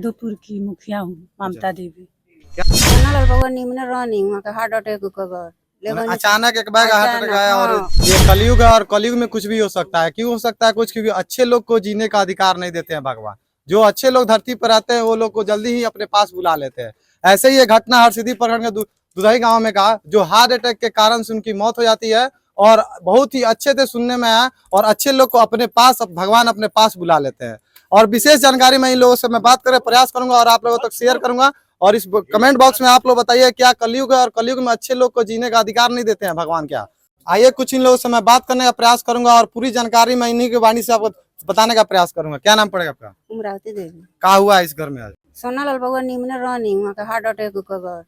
मधुपुर की मुखिया हूँ, ममता देवी। सोनालाल बउआ निमने रहनी वहाँ के हार्ट अटैक कबर अचानक एक बार हार्ट अटैक आया और ये कलयुग है और कलयुग में कुछ भी हो सकता है। क्यों हो सकता है कुछ? क्योंकि अच्छे लोग को जीने का अधिकार नहीं देते हैं भगवान। जो अच्छे लोग धरती पर आते हैं वो लोग को जल्दी ही अपने पास बुला लेते हैं। ऐसे ही ये घटना हरसिद्धि प्रखंड के दुधई गांव में का जो हार्ट अटैक के कारण से उनकी मौत हो जाती है और बहुत ही अच्छे से सुनने में आया और अच्छे लोग को अपने पास भगवान अपने पास बुला लेते हैं। और विशेष जानकारी मैं इन लोगों से मैं बात करने प्रयास करूंगा और आप लोगों तक शेयर करूंगा। और इस कमेंट बॉक्स में आप लोग बताइए क्या कलयुग है और कलयुग में अच्छे लोग को जीने का अधिकार नहीं देते हैं भगवान क्या? आइए कुछ इन लोगों से मैं बात करने का प्रयास करूंगा और पूरी जानकारी मैं इन्हीं की वाणी से आपको बताने का प्रयास करूंगा। क्या नाम पड़ेगा आपका? उमरावती देवी। क्या हुआ इस घर में आज? सोनालाल बउआ निमने रहनी वहाँ के हार्ट अटैक कबर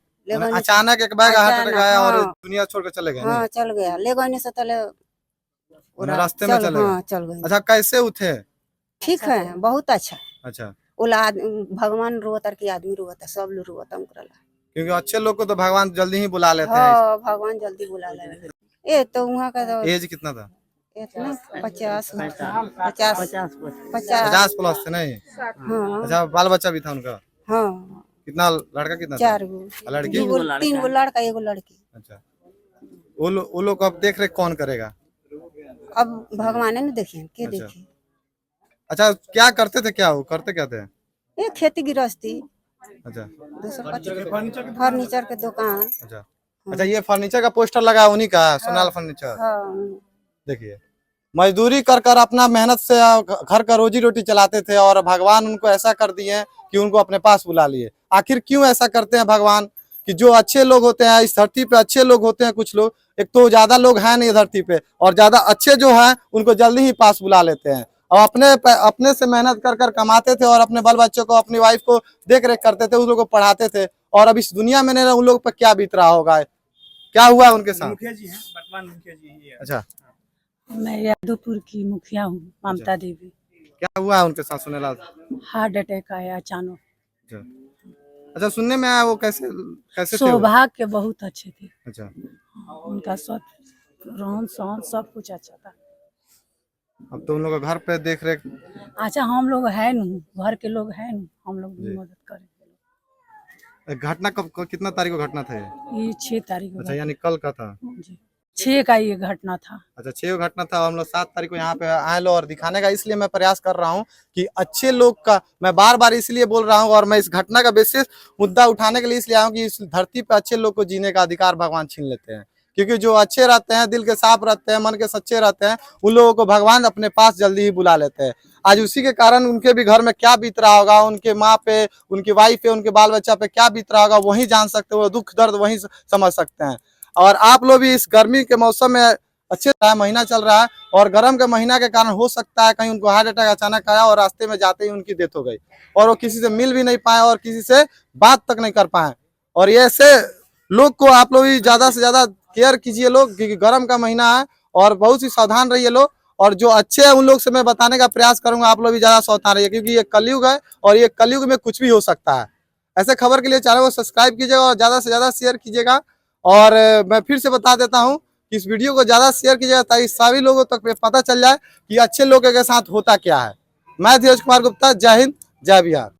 अचानक एक बार हार्ट अटैक आया और दुनिया छोड़ कर चले गए। हाँ चल गया ले गए से तले रास्ते में चले गए। चल गए। अच्छा कैसे उठे? ठीक है बहुत अच्छा। अच्छा भगवान रोवतर की आदमी रोवता सब लोग रोवता क्योंकि अच्छे लोग को तो भगवान जल्दी ही बुला लेते हैं। हाँ भगवान जल्दी बुला ले। ये तो वहाँ का तो एज कितना था? इतना 50 प्लस थे नहीं? हाँ अच्छा बाल बच्चा भी था उनका? हाँ कितना लड़का कितना? 4 गो लड़की 3 गो लड़का 1 गो लड़की। अच्छा वो लोग को अब देख रेख कौन करेगा? अब भगवान ने देखिए के अच्छा। देखिए। अच्छा क्या करते थे? क्या वो करते क्या थे? ये खेती गृहस्थी। अच्छा फर्नीचर के दुकान। अच्छा अच्छा ये फर्नीचर का पोस्टर लगा उन्हीं का सोनाल फर्नीचर। हाँ देखिए मजदूरी कर कर अपना मेहनत से घर का रोजी रोटी चलाते थे और भगवान उनको ऐसा कर दिए कि उनको अपने पास बुला लिए। आखिर क्यों ऐसा करते हैं भगवान? कि जो अच्छे लोग होते हैं इस धरती पे अच्छे लोग होते हैं कुछ लोग, एक तो ज्यादा लोग हैं नहीं धरती पे और ज्यादा अच्छे जो हैं उनको जल्दी ही पास बुला लेते हैं और अपने से मेहनत कर कर कमाते थे और अपने बाल बच्चों को अपनी वाइफ को देख रेख करते थे, उन लोगों को पढ़ाते थे। और अब इस दुनिया में उन लोगों पर क्या बीत रहा होगा, क्या हुआ उनके साथ? मुखिया जी हैं, वर्तमान मुखिया जी हैं। अच्छा मैं मधुपुर की मुखिया हूँ, ममता देवी। क्या हुआ उनके साथ? सुनेला हार्ट अटैक आया अचानक। अच्छा सुनने में आया वो कैसे कैसे थे? सौभाग्य बहुत अच्छे थे। अच्छा उनका सब रहन सहन सब कुछ अच्छा था। अब तो उन लोग घर पे देख रेख। अच्छा हम लोग है न घर के लोग हैं न हम लोग भी मदद करेंगे। घटना कब कितना तारीख को घटना था ये 6 तारीख को। अच्छा यानी कल का था जी 6 का ये घटना था। अच्छा 6 को घटना था। हम लोग 7 तारीख को यहाँ पे आए लो और दिखाने का इसलिए मैं प्रयास कर रहा हूँ कि अच्छे लोग का मैं बार बार इसलिए बोल रहा हूँ और मैं इस घटना का विशेष मुद्दा उठाने के लिए इसलिए आया हूँ कि इस धरती पे अच्छे लोग को जीने का अधिकार भगवान छीन लेते हैं। क्योंकि जो अच्छे रहते हैं, दिल के साफ रहते हैं, मन के सच्चे रहते हैं, उन लोगों को भगवान अपने पास जल्दी ही बुला लेते हैं। आज उसी के कारण उनके भी घर में क्या बीत रहा होगा, उनके माँ पे, उनकी वाइफ पे, उनके बाल बच्चा पे क्या बीत रहा होगा वही जान सकते हो, दुख दर्द वही समझ सकते हैं। और आप लोग भी इस गर्मी के मौसम में अच्छे महीना चल रहा है और गर्म के महीना के कारण हो सकता है कहीं उनको हार्ट अटैक अचानक आया और रास्ते में जाते ही उनकी डेथ हो गई और वो किसी से मिल भी नहीं पाए और किसी से बात तक नहीं कर पाए। और ये ऐसे लोग को आप लोग भी ज्यादा से ज्यादा केयर कीजिए लोग, क्योंकि गर्म का महीना है और बहुत ही सावधान रहिए लोग। और जो अच्छे हैं उन लोग से मैं बताने का प्रयास करूंगा, आप लोग भी ज्यादा सावधान रहिए क्योंकि ये कलयुग है और ये कलयुग में कुछ भी हो सकता है। ऐसे खबर के लिए चैनल को सब्सक्राइब कीजिएगा और ज्यादा से ज्यादा शेयर कीजिएगा। और मैं फिर से बता देता हूँ कि इस वीडियो को ज्यादा शेयर कीजिएगा ताकि सभी लोगों तक पता चल जाए कि अच्छे लोगों के साथ होता क्या है। मैं धीरज कुमार गुप्ता, जय हिंद जय बिहार।